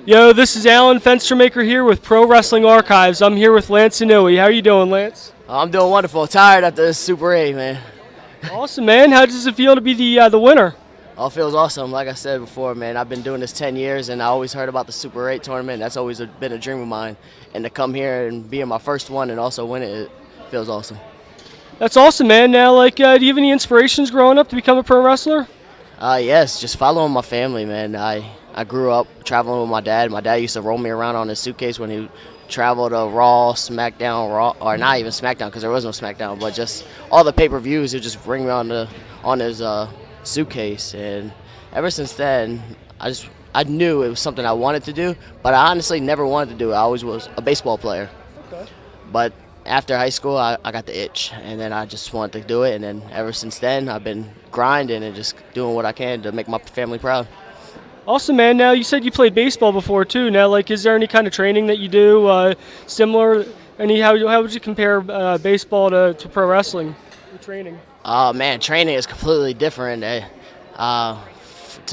Yo, this is Alan Fenstermaker here with Pro Wrestling Archives. I'm here with Lance Anoa'i. How you doing, Lance? I'm doing wonderful. Tired after this Super 8, man. Awesome, man. How does it feel to be the winner? Oh, it feels awesome. Like I said before, man, I've been doing this 10 years, and I always heard about the Super 8 tournament. That's always been a dream of mine. And to come here and be in my first one and also win it, it feels awesome. That's awesome, man. Now, do you have any inspirations growing up to become a pro wrestler? Yes, just following my family, man. I grew up traveling with my dad. My dad used to roll me around on his suitcase when he traveled to Raw, SmackDown, or not even SmackDown because there was no SmackDown, but just all the pay-per-views. He'd just bring me on his suitcase, and ever since then, I knew it was something I wanted to do, but I honestly never wanted to do it. I always was a baseball player. Okay. But after high school, I got the itch, and then I just wanted to do it, and then ever since then, I've been grinding and just doing what I can to make my family proud. Awesome, man. Now, you said you played baseball before, too. Now, is there any kind of training that you do similar? How would you compare baseball to pro wrestling, the training? Man, training is completely different. To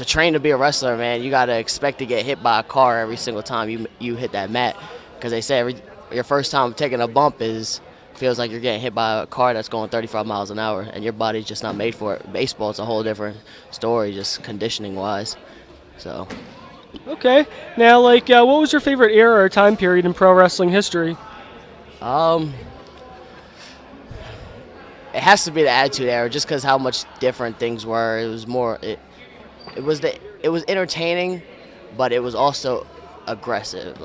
train to be a wrestler, man, you got to expect to get hit by a car every single time you hit that mat, because they say your first time taking a bump feels like you're getting hit by a car that's going 35 miles an hour, and your body's just not made for it. Baseball, it's a whole different story, just conditioning-wise. So. Okay. Now, what was your favorite era or time period in pro wrestling history? It has to be the Attitude Era, just because how much different things were. It was more. It was entertaining, but it was also aggressive.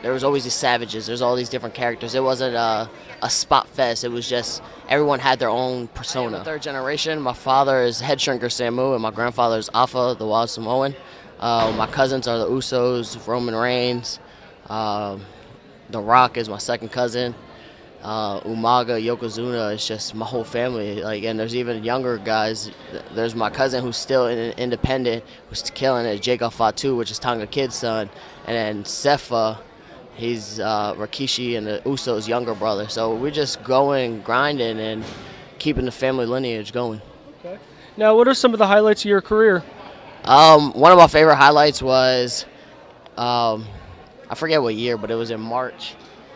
There was always these savages. There's all these different characters. It wasn't a spot fest. It was just everyone had their own persona. Third generation. My father is head shrinker Samu, and my grandfather is Alpha, the Wild Samoan. My cousins are the Usos, Roman Reigns. The Rock is my second cousin. Umaga, Yokozuna, it's just my whole family. And there's even younger guys. There's my cousin who's still independent, who's killing it, Jacob Fatu, which is Tonga Kid's son, and then Sefa, he's Rikishi and the Usos' younger brother. So we're just going, grinding, and keeping the family lineage going. Okay. Now, what are some of the highlights of your career? One of my favorite highlights was, I forget what year, but it was in March.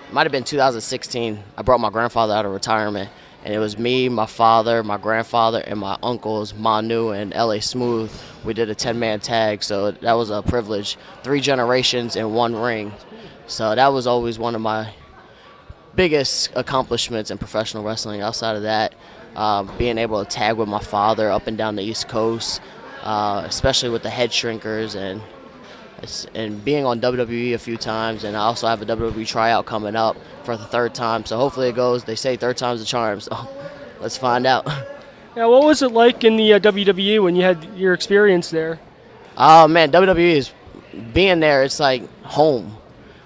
It might have been 2016. I brought my grandfather out of retirement, and it was me, my father, my grandfather, and my uncles, Manu and L.A. Smooth. We did a 10-man tag, so that was a privilege. 3 generations in one ring. So that was always one of my biggest accomplishments in professional wrestling. Outside of that, being able to tag with my father up and down the East Coast, especially with the head shrinkers, and being on WWE a few times, and I also have a WWE tryout coming up for the 3rd time. So hopefully it goes. They say 3rd time's the charm, so let's find out. Now, what was it like in the WWE when you had your experience there? Oh man, WWE is being there. It's like home.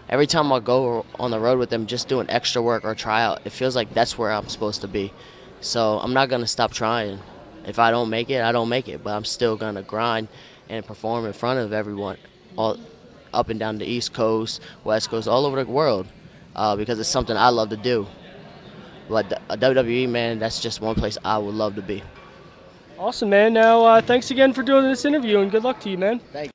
Every time I go on the road with them, just doing extra work or tryout, it feels like that's where I'm supposed to be. So I'm not gonna stop trying. If I don't make it, I don't make it. But I'm still gonna grind and perform in front of everyone, all up and down the East Coast, West Coast, all over the world, because it's something I love to do. But WWE, man, that's just one place I would love to be. Awesome, man. Now, thanks again for doing this interview, and good luck to you, man. Thank you.